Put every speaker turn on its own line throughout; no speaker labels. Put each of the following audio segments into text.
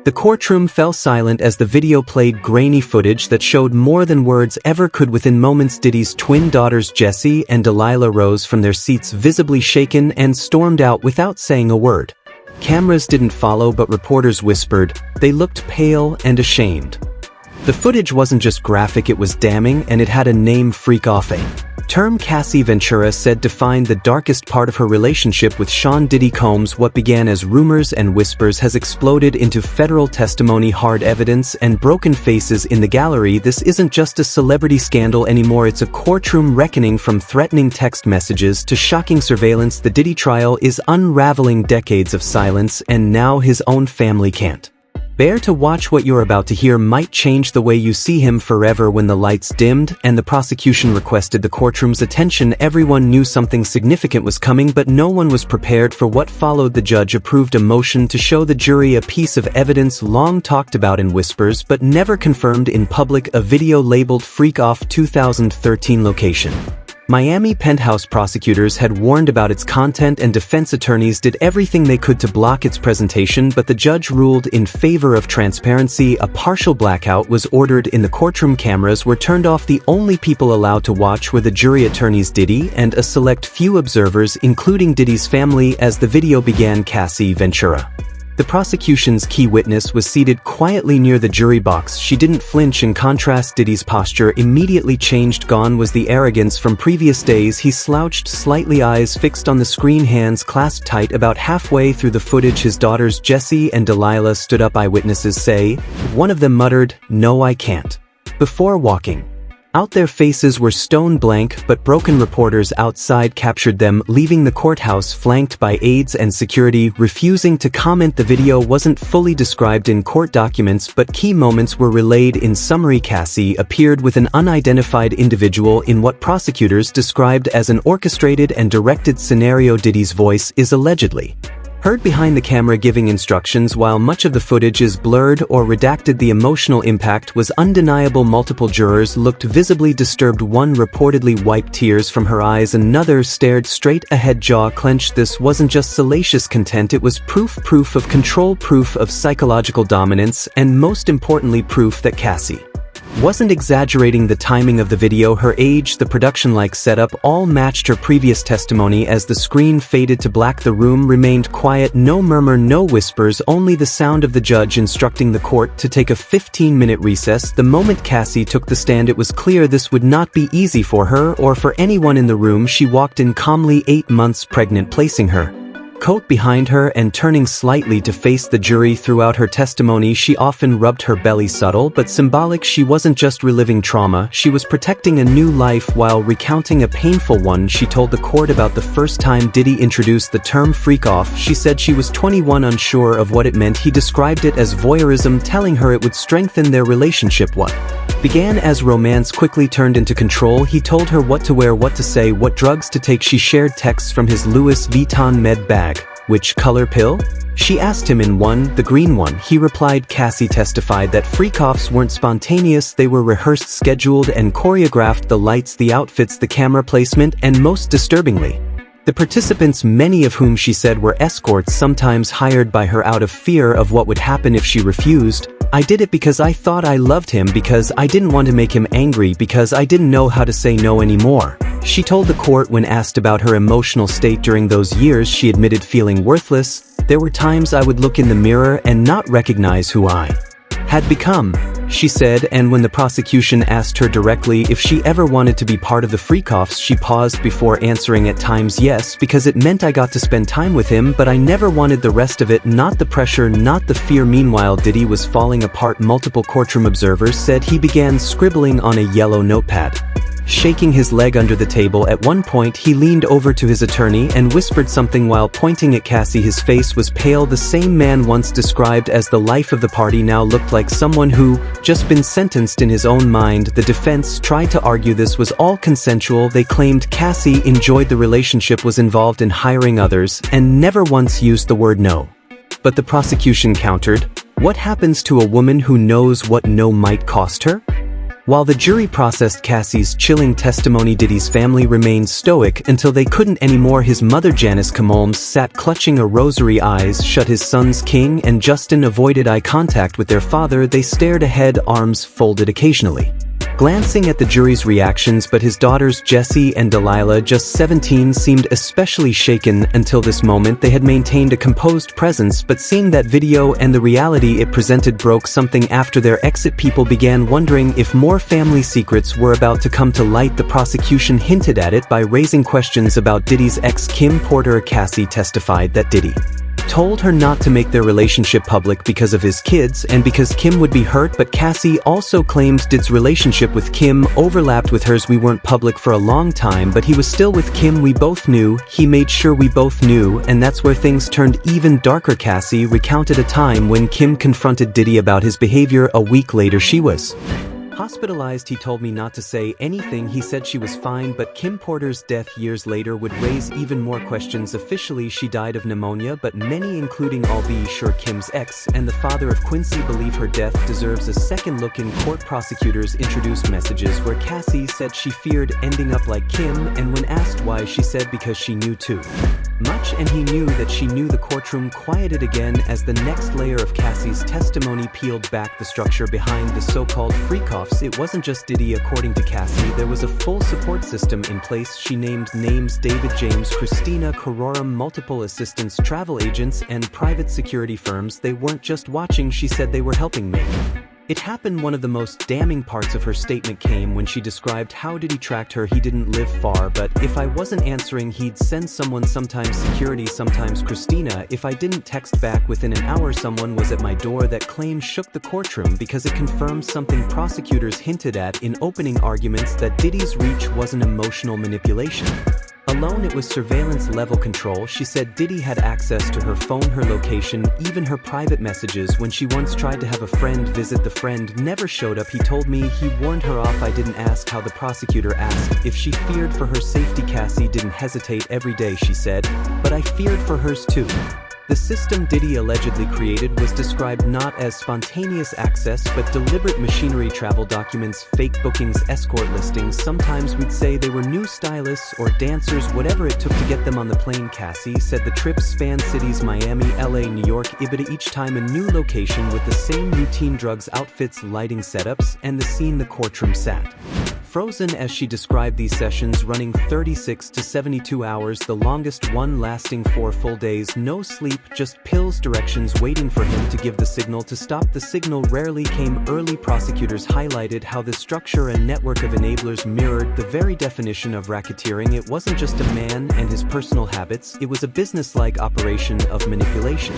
The courtroom fell silent as the video played grainy footage that showed more than words ever could. Within moments, Diddy's twin daughters Jessie and Delilah rose from their seats visibly shaken and stormed out without saying a word. Cameras didn't follow, but reporters whispered. They looked pale and ashamed. The footage wasn't just graphic, it was damning, and it had a name: freak-offing. Term Cassie Ventura said defined the darkest part of her relationship with Sean Diddy Combs. What began as rumors and whispers has exploded into federal testimony, hard evidence, and broken faces in the gallery. This isn't just a celebrity scandal anymore, it's a courtroom reckoning. From threatening text messages to shocking surveillance, the Diddy trial is unraveling decades of silence, and now his own family can't bear to watch. What you're about to hear might change the way you see him forever. When the lights dimmed and the prosecution requested the courtroom's attention, everyone knew something significant was coming, but no one was prepared for what followed. The judge approved a motion to show the jury a piece of evidence long talked about in whispers but never confirmed in public: a video labeled "Freak Off 2013 Location." Miami Penthouse prosecutors had warned about its content, and defense attorneys did everything they could to block its presentation, but the judge ruled in favor of transparency. A partial blackout was ordered in the courtroom. Cameras were turned off. The only people allowed to watch were the jury attorneys, Diddy, and a select few observers, including Diddy's family. As the video began, Cassie Ventura, the prosecution's key witness, was seated quietly near the jury box. She didn't flinch. In contrast, Diddy's posture immediately changed. Gone was the arrogance from previous days. He slouched slightly, eyes fixed on the screen, hands clasped tight. About halfway through the footage, his daughters Jessie and Delilah stood up. Eyewitnesses say one of them muttered, "No, I can't," before walking out. Their faces were stone blank, but broken. Reporters outside captured them, leaving the courthouse flanked by aides and security, refusing to comment. The video wasn't fully described in court documents, but key moments were relayed in summary. Cassie appeared with an unidentified individual in what prosecutors described as an orchestrated and directed scenario. Diddy's voice is allegedly heard behind the camera giving instructions. While much of the footage is blurred or redacted, the emotional impact was undeniable. Multiple jurors looked visibly disturbed. One reportedly wiped tears from her eyes, another stared straight ahead, jaw clenched. This wasn't just salacious content, it was proof of control, proof of psychological dominance, and most importantly, proof that Cassie wasn't exaggerating. The timing of the video, her age, the production-like setup, all matched her previous testimony. As the screen faded to black, the room remained quiet. No murmur, no whispers, only the sound of the judge instructing the court to take a 15-minute recess. The moment Cassie took the stand, it was clear this would not be easy for her or for anyone in the room. She walked in calmly, 8 months pregnant, placing her coat behind her and turning slightly to face the jury. Throughout her testimony, she often rubbed her belly, subtle but symbolic. She wasn't just reliving trauma, she was protecting a new life while recounting a painful one. She told the court about the first time Diddy introduced the term "freak off." She said she was 21, unsure of what it meant. He described it as voyeurism, telling her it would strengthen their relationship. What began as romance quickly turned into control. He told her what to wear, what to say, what drugs to take. She shared texts from his Louis Vuitton med bag. Which color pill? She asked him. In one, the green one, he replied. Cassie testified that freak-offs weren't spontaneous, they were rehearsed, scheduled, and choreographed. The lights, the outfits, the camera placement, and most disturbingly, the participants, many of whom she said were escorts, sometimes hired by her out of fear of what would happen if she refused. "I did it because I thought I loved him, because I didn't want to make him angry, because I didn't know how to say no anymore," she told the court. When asked about her emotional state during those years, she admitted feeling worthless. "There were times I would look in the mirror and not recognize who I had become," she said. And when the prosecution asked her directly if she ever wanted to be part of the freak-offs, she paused before answering. "At times, yes, because it meant I got to spend time with him, but I never wanted the rest of it, not the pressure, not the fear." Meanwhile, Diddy was falling apart. Multiple courtroom observers said he began scribbling on a yellow notepad, shaking his leg under the table. At one point, he leaned over to his attorney and whispered something while pointing at Cassie. His face was pale. The same man once described as the life of the party now looked like someone who just been sentenced in his own mind. The defense tried to argue this was all consensual. They claimed Cassie enjoyed the relationship, was involved in hiring others, and never once used the word no. But the prosecution countered, "What happens to a woman who knows what no might cost her?" While the jury processed Cassie's chilling testimony, Diddy's family remained stoic until they couldn't anymore. His mother Jessie Combs sat clutching a rosary, eyes shut. His sons King and Justin avoided eye contact with their father. They stared ahead, arms folded occasionally, glancing at the jury's reactions, but his daughters Jessie and Delilah, just 17, seemed especially shaken. Until this moment they had maintained a composed presence, but seeing that video and the reality it presented broke something. After their exit, people began wondering if more family secrets were about to come to light. The prosecution hinted at it by raising questions about Diddy's ex, Kim Porter. Cassie testified that Diddy told her not to make their relationship public because of his kids and because Kim would be hurt, but Cassie also claimed Diddy's relationship with Kim overlapped with hers. We weren't public for a long time, but he was still with Kim. We both knew. He made sure we both knew, and that's where things turned even darker. Cassie recounted a time when Kim confronted Diddy about his behavior. A week later she was hospitalized. He told me not to say anything. He said she was fine, but Kim Porter's death years later would raise even more questions. Officially, she died of pneumonia, but many, including all be sure Kim's ex and the father of Quincy, believe her death deserves a second look. In court, prosecutors introduced messages where Cassie said she feared ending up like Kim, and when asked why, she said because she knew too much and he knew that she knew. The courtroom quieted again as the next layer of Cassie's testimony peeled back the structure behind the so-called freak-offs. It wasn't just Diddy. According to Cassie, there was a full support system in place. She named names: David James, Christina Courtroom, multiple assistants, travel agents, and private security firms. They weren't just watching, she said, they were helping me. It happened. One of the most damning parts of her statement came when she described how Diddy tracked her. He didn't live far, but if I wasn't answering, he'd send someone, sometimes security, sometimes Christina. If I didn't text back within an hour, someone was at my door. That claim shook the courtroom because it confirmed something prosecutors hinted at in opening arguments, that Diddy's reach wasn't emotional manipulation alone, it was surveillance-level control. She said Diddy had access to her phone, her location, even her private messages. When she once tried to have a friend visit, the friend never showed up. He told me he warned her off. I didn't ask how. The prosecutor asked if she feared for her safety. Cassie didn't hesitate. Every day, she said, but I feared for hers too. The system Diddy allegedly created was described not as spontaneous access, but deliberate machinery: travel documents, fake bookings, escort listings. Sometimes we'd say they were new stylists or dancers, whatever it took to get them on the plane. Cassie said the trips spanned cities: Miami, LA, New York, Ibiza, each time a new location with the same routine: drugs, outfits, lighting setups, and the scene. The courtroom sat frozen as she described these sessions, running 36 to 72 hours, the longest one lasting 4 full days. No sleep, just pills, directions, waiting for him to give the signal to stop. The signal rarely came early. Prosecutors highlighted how the structure and network of enablers mirrored the very definition of racketeering. It wasn't just a man and his personal habits, it was a business-like operation of manipulation,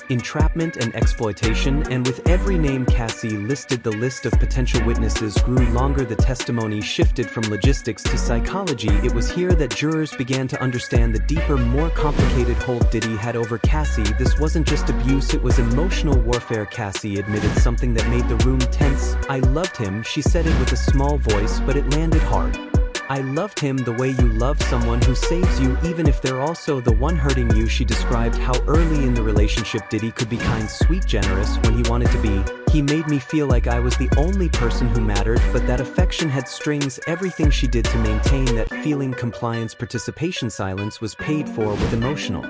entrapment, and exploitation. And with every name Cassie listed, the list of potential witnesses grew longer. The testimony shifted from logistics to psychology. It was here that jurors began to understand the deeper, more complicated hold Diddy had over Cassie. This wasn't just abuse, it was emotional warfare. Cassie admitted something that made the room tense. I loved him. She said it with a small voice, but it landed hard. I loved him the way you love someone who saves you, even if they're also the one hurting you. She described how early in the relationship Diddy could be kind, sweet, generous when he wanted to be. He made me feel like I was the only person who mattered, but that affection had strings. Everything she did to maintain that feeling: compliance, participation, silence, was paid for with emotional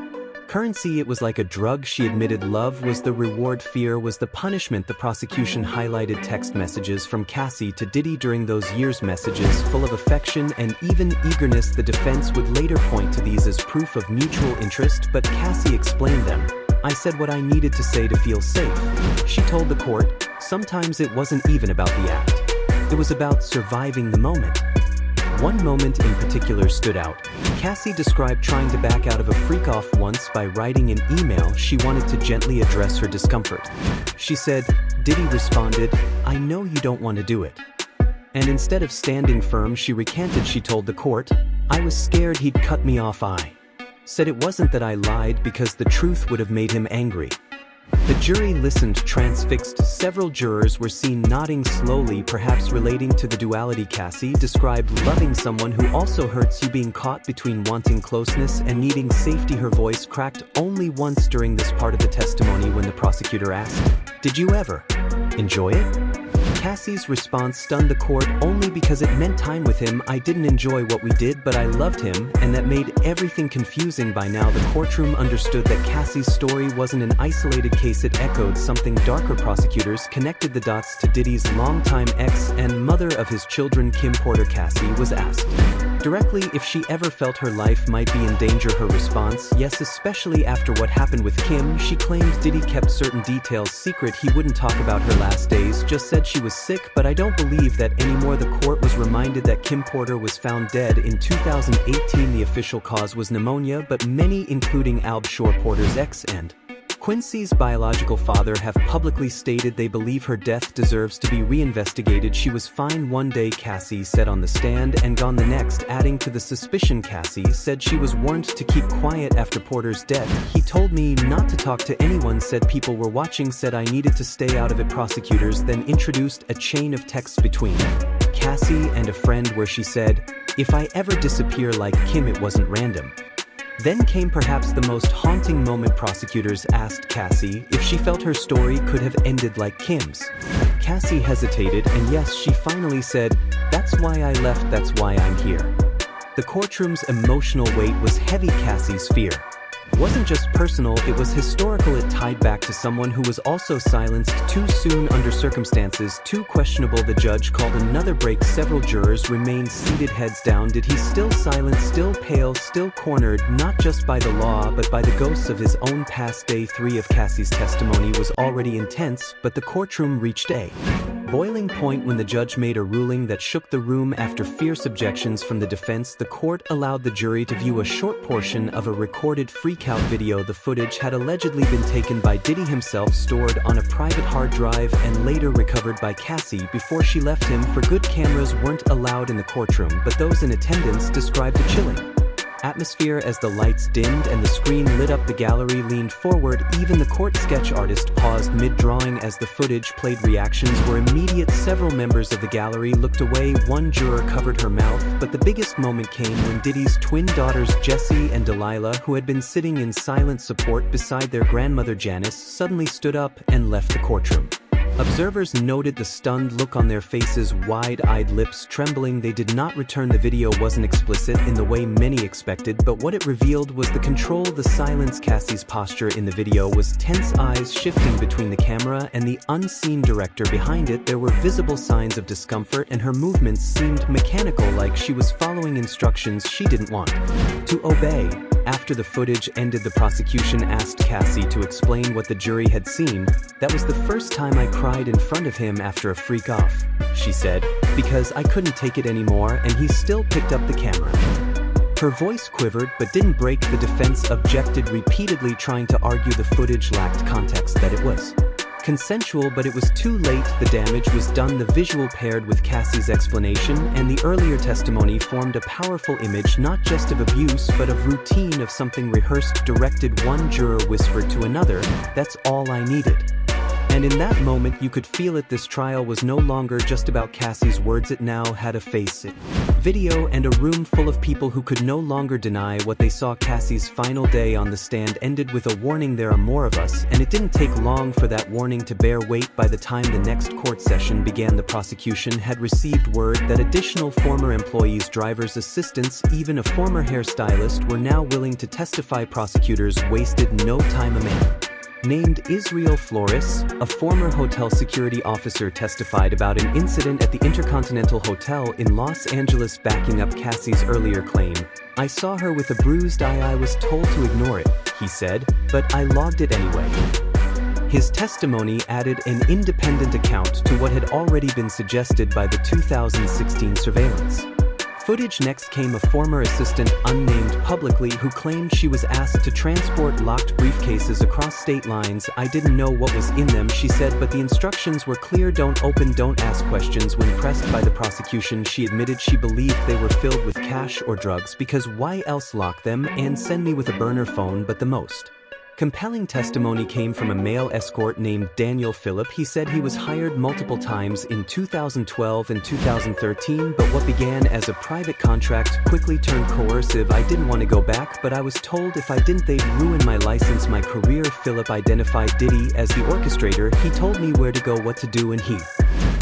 currency. It was like a drug. She admitted love was the reward, fear was the punishment. The prosecution highlighted text messages from Cassie to Diddy during those years, messages full of affection and even eagerness. The defense would later point to these as proof of mutual interest, but Cassie explained them. I said what I needed to say to feel safe. She told the court, sometimes it wasn't even about the act. It was about surviving the moment. One moment in particular stood out. Cassie described trying to back out of a freak-off once by writing an email. She wanted to gently address her discomfort. She said, Diddy responded, I know you don't want to do it. And instead of standing firm, she recanted. She told the court, I was scared he'd cut me off. I said it wasn't that I lied, because the truth would have made him angry. The jury listened, transfixed. Several jurors were seen nodding slowly, perhaps relating to the duality. Cassie described loving someone who also hurts you, being caught between wanting closeness and needing safety. Her voice cracked only once during this part of the testimony when the prosecutor asked, Did you ever enjoy it? Cassie's response stunned the court only because it meant time with him. I didn't enjoy what we did, but I loved him, and that made everything confusing. By now, the courtroom understood that Cassie's story wasn't an isolated case. It echoed something darker. Prosecutors connected the dots to Diddy's longtime ex and mother of his children, Kim Porter. Cassie was asked directly if she ever felt her life might be in danger. Her response, yes, especially after what happened with Kim. She claimed Diddy kept certain details secret. He wouldn't talk about her last days, just said she was sick, but I don't believe that anymore. The court was reminded that Kim Porter was found dead in 2018. The official cause was pneumonia, but many, including Alb Shore, Porter's ex and Quincy's biological father, have publicly stated they believe her death deserves to be reinvestigated. She was fine one day, Cassie said on the stand, and gone the next. Adding to the suspicion, Cassie said she was warned to keep quiet after Porter's death. He told me not to talk to anyone, said people were watching, said I needed to stay out of it. Prosecutors then introduced a chain of texts between Cassie and a friend where she said, if I ever disappear like Kim, it wasn't random. Then came perhaps the most haunting moment. Prosecutors asked Cassie if she felt her story could have ended like Kim's. Cassie hesitated, and yes, she finally said, that's why I left, that's why I'm here. The courtroom's emotional weight was heavy. Cassie's fear wasn't just personal, it was historical. It tied back to someone who was also silenced too soon under circumstances too questionable. The judge called another break. Several jurors remained seated, heads down. Did he still silent, still pale, still cornered, not just by the law but by the ghosts of his own past? Day 3 of Cassie's testimony was already intense, but the courtroom reached a boiling point when the judge made a ruling that shook the room. After fierce objections from the defense, the court allowed the jury to view a short portion of a recorded freakout video. The footage had allegedly been taken by Diddy himself, stored on a private hard drive, and later recovered by Cassie before she left him for good. Cameras weren't allowed in the courtroom, but those in attendance described a chilling atmosphere as the lights dimmed and the screen lit up. The gallery leaned forward. Even the court sketch artist paused mid-drawing as the footage played. Reactions were immediate. Several members of the gallery looked away. One juror covered her mouth. But the biggest moment came when Diddy's twin daughters Jessie and Delilah, who had been sitting in silent support beside their grandmother Janice, suddenly stood up and left the courtroom. Observers noted the stunned look on their faces, wide-eyed, lips trembling. They did not return. The video wasn't explicit in the way many expected, but what it revealed was the control, the silence. Cassie's posture in the video was tense, eyes shifting between the camera and the unseen director behind it. There were visible signs of discomfort, and her movements seemed mechanical, like she was following instructions she didn't want to obey. After the footage ended, the prosecution asked Cassie to explain what the jury had seen. That was the first time I cried in front of him after a freak off, she said, because I couldn't take it anymore, and he still picked up the camera. Her voice quivered but didn't break. The defense objected repeatedly, trying to argue the footage lacked context, that it was consensual, but it was too late. The damage was done. The visual paired with Cassie's explanation and the earlier testimony formed a powerful image, not just of abuse but of routine, of something rehearsed, directed. One juror whispered to another, "That's all I needed." And in that moment you could feel it. This trial was no longer just about Cassie's words. It now had a face, video, and a room full of people who could no longer deny what they saw. Cassie's final day on the stand ended with a warning: there are more of us. And it didn't take long for that warning to bear weight. By the time the next court session began, the prosecution had received word that additional former employees, drivers, assistants, even a former hairstylist were now willing to testify. Prosecutors wasted no time. A man named Israel Flores, a former hotel security officer, testified about an incident at the Intercontinental Hotel in Los Angeles, backing up Cassie's earlier claim. "I saw her with a bruised eye. I was told to ignore it," he said, "but I logged it anyway." His testimony added an independent account to what had already been suggested by the 2016 surveillance footage. Next came a former assistant, unnamed publicly, who claimed she was asked to transport locked briefcases across state lines. "I didn't know what was in them," she said, "but the instructions were clear: don't open, don't ask questions." When pressed by the prosecution, she admitted she believed they were filled with cash or drugs, because why else lock them and send me with a burner phone? But the most compelling testimony came from a male escort named Daniel Phillip. He said he was hired multiple times in 2012 and 2013, but what began as a private contract quickly turned coercive. "I didn't want to go back, but I was told if I didn't they'd ruin my license, my career." Phillip identified Diddy as the orchestrator. "He told me where to go, what to do, and he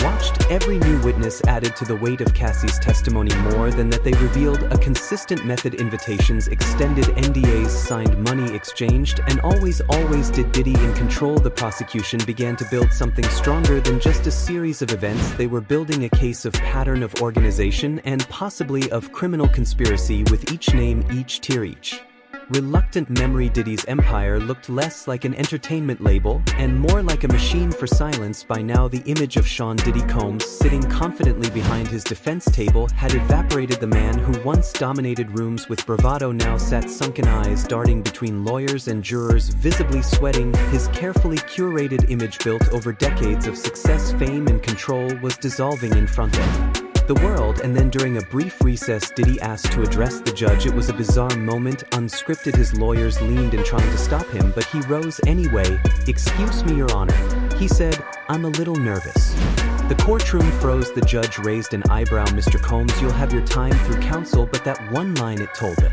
Watched, every new witness added to the weight of Cassie's testimony more than that they revealed a consistent method: invitations extended, NDAs signed, money exchanged, and always did Diddy in control. The prosecution began to build something stronger than just a series of events. They were building a case of pattern, of organization, and possibly of criminal conspiracy, with each name, each tier, each reluctant memory. Diddy's empire looked less like an entertainment label and more like a machine for silence. By now, the image of Sean Diddy Combs sitting confidently behind his defense table had evaporated. The man who once dominated rooms with bravado now sat, sunken eyes darting between lawyers and jurors, visibly sweating. His carefully curated image, built over decades of success, fame, and control, was dissolving in front of the world. And then, during a brief recess, Diddy asked to address the judge. It was a bizarre moment, unscripted. His lawyers leaned in trying to stop him, but he rose anyway. "Excuse me, Your Honor," he said, "I'm a little nervous." The courtroom froze. The judge raised an eyebrow. "Mr. Combs, you'll have your time through counsel," but that one line, it told the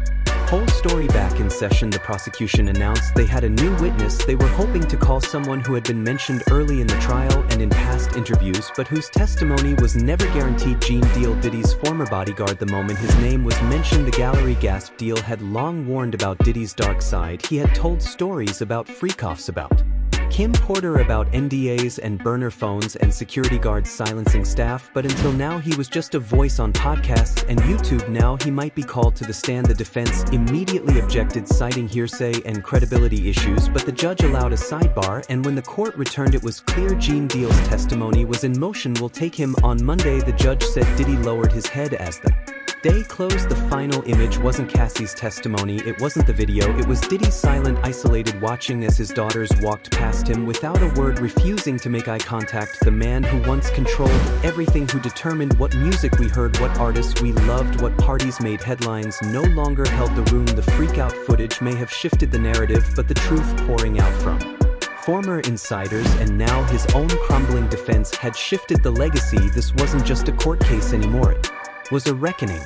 whole story. Back in session, the prosecution announced they had a new witness. They were hoping to call someone who had been mentioned early in the trial and in past interviews, but whose testimony was never guaranteed. Gene Deal, Diddy's former bodyguard. The moment his name was mentioned, the gallery gasped. Deal had long warned about Diddy's dark side. He had told stories about freak-offs, about Kim Porter, about NDAs and burner phones and security guards silencing staff, but until now he was just a voice on podcasts and YouTube. Now he might be called to the stand. The defense immediately objected, citing hearsay and credibility issues, but the judge allowed a sidebar, and when the court returned, it was clear Gene Deal's testimony was in motion. "We'll take him on Monday," the judge said. Diddy lowered his head as the day closed. The final image wasn't Cassie's testimony, it wasn't the video, it was Diddy, silent, isolated, watching as his daughters walked past him without a word, refusing to make eye contact. The man who once controlled everything, who determined what music we heard, what artists we loved, what parties made headlines, no longer held the room. The freak-out footage may have shifted the narrative, but the truth pouring out from former insiders and now his own crumbling defense had shifted the legacy. This wasn't just a court case anymore, it was a reckoning.